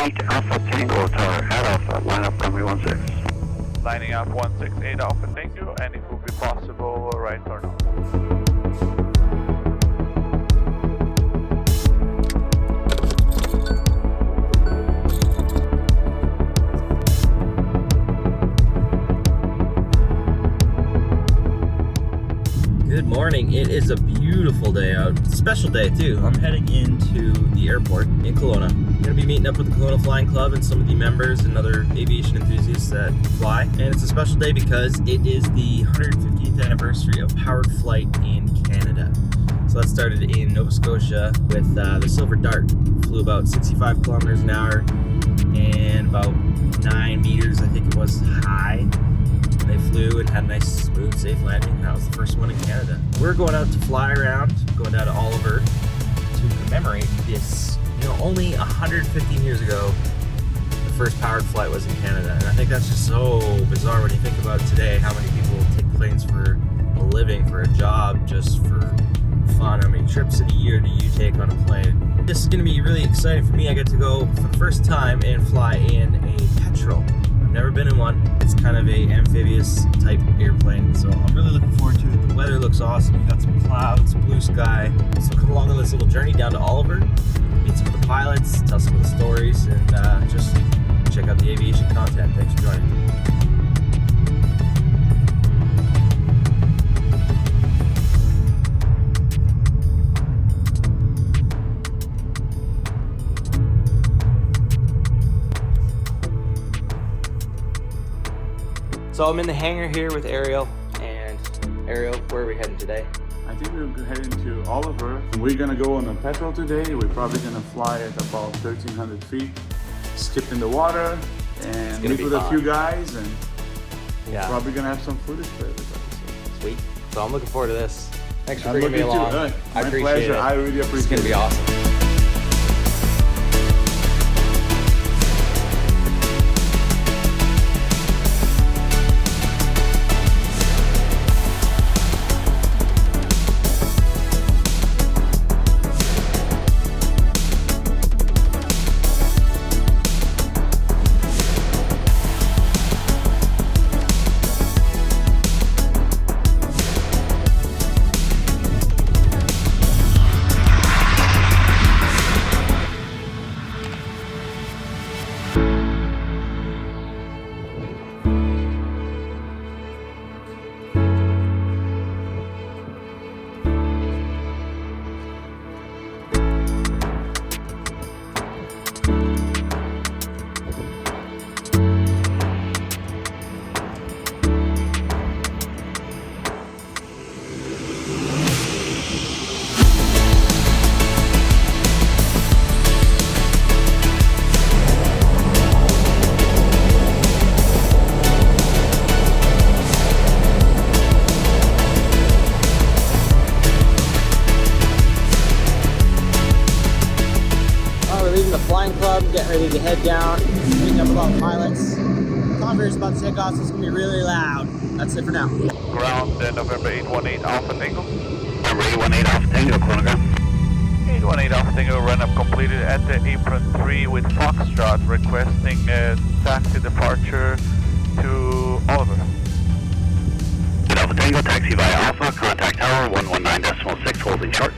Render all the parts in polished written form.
318 Alpha Tango Tower at Alpha, line up runway 16. Lining up 168 Alpha, thank you, and it will be possible right turn on. Good morning. It is a beautiful day out. Special day too. I'm heading into the airport in Kelowna. I'm going to be meeting up with the Kelowna Flying Club and some of the members and other aviation enthusiasts that fly. And it's a special day because it is the 150th anniversary of powered flight in Canada. So that started in Nova Scotia with the Silver Dart. Flew about 65 kilometers an hour and about 9 meters, I think it was, high. They flew and had a nice, smooth, safe landing. That was the first one in Canada. We're going out to fly around, going down to Oliver to commemorate this. Only 115 years ago, the first powered flight was in Canada. And I think that's just so bizarre when you think about today, how many people take planes for a living, for a job, just for fun. How many trips in a year do you take on a plane? This is going to be really exciting for me. I get to go for the first time and fly in a petrel. I've never been in one. It's kind of a amphibious type airplane, so I'm really looking forward to it. The weather looks awesome. We got some clouds, blue sky. So come along on this little journey down to Oliver, meet some of the pilots, tell some of the stories, and just check out the aviation content. Thanks for joining. So I'm in the hangar here with Ariel. And Ariel, where are we heading today? I think we're heading to Oliver. We're gonna go on a petrel today. We're probably gonna fly at about 1,300 feet, skip in the water, and meet with a few guys, and we're probably gonna have some footage for everybody. Sweet. So I'm looking forward to this. Thanks for bringing me along. My I appreciate pleasure. it. I really appreciate it. It's gonna be awesome. The Flying Club, getting ready to head down, meeting up with all the pilots. Convoy's about to take off, so it's going to be really loud. That's it for now. Ground November 818 Alpha Tango. Number 818 Alpha Tango, Kelowna. 818 Alpha Tango, run up completed at the apron 3 with Foxtrot, requesting taxi departure to Oliver. Alpha Tango, taxi via Alpha, contact tower 119.6, holding short.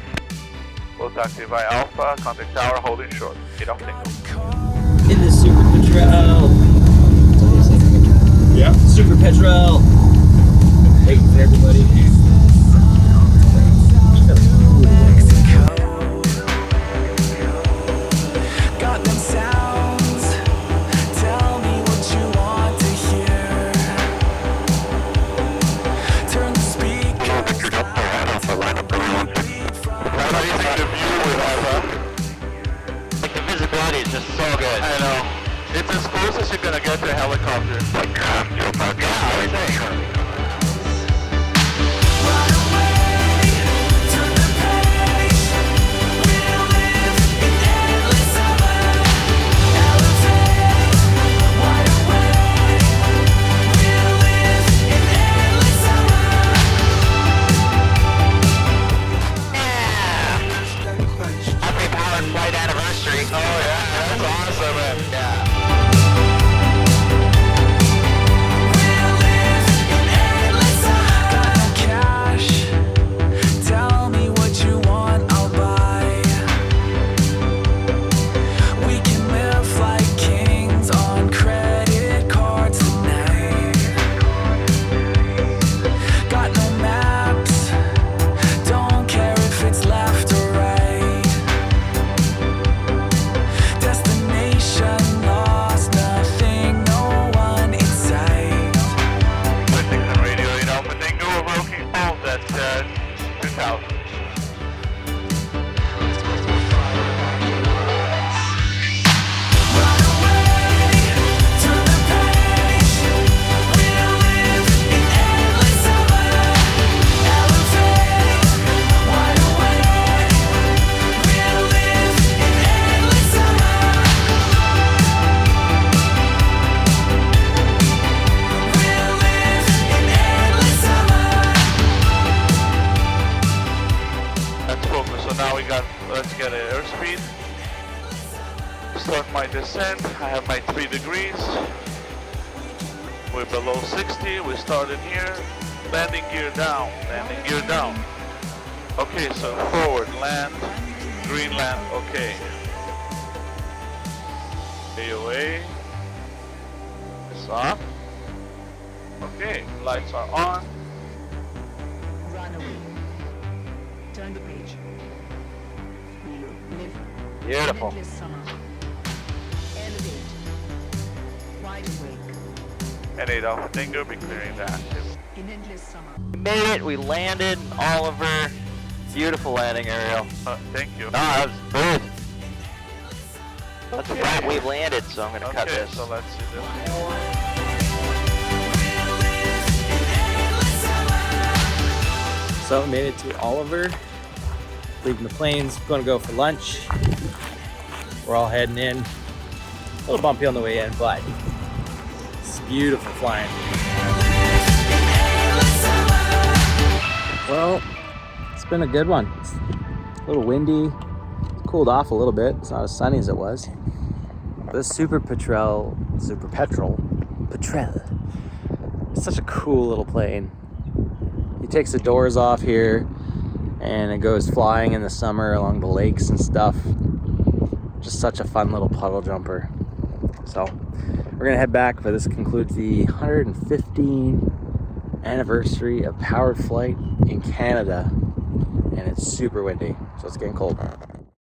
We'll taxi via Alpha, contact tower, holding short. 8 Alpha Tango. In the Super Petrel. Yeah. Super Petrel. Waiting for everybody. Got them sounds. Tell me what you want to hear. Turn the speakers down. How do you think the view with Alpha? Like the visibility is just so good. I know. It's as close as you're gonna get to a helicopter. Like, Right away, turn the page. We'll live in endless summer. Elevate, wide awake. We'll live in endless summer. Happy powered flight anniversary. Oh yeah, that's awesome, man. Let's get an airspeed. Start my descent. I have my 3 degrees. We're below 60. We started here. Landing gear down. Landing gear down. Okay, so forward, land, green land, okay. AOA is off. Okay, lights are on. Run away. Turn the page. Live. Beautiful. Endless summer. Elevate. Wide awake. N8 Alpha Tango, be clearing the active. In endless summer. We made it. We landed. Oliver. Beautiful landing, Ariel. Thank you. No, that was good. That's fine. We landed, so I'm going to cut Okay, this. so let's see this. So made it to Oliver. Leaving the planes. Going to go for lunch. We're all heading in. A little bumpy on the way in, but it's beautiful flying. Well, it's been a good one. It's a little windy. It's cooled off a little bit. It's not as sunny as it was. This Super Petrel, it's such a cool little plane. He takes the doors off here and it goes flying in the summer along the lakes and stuff. Just such a fun little puddle jumper. So we're gonna head back, but this concludes the 115th anniversary of powered flight in Canada, and it's super windy, so it's getting cold.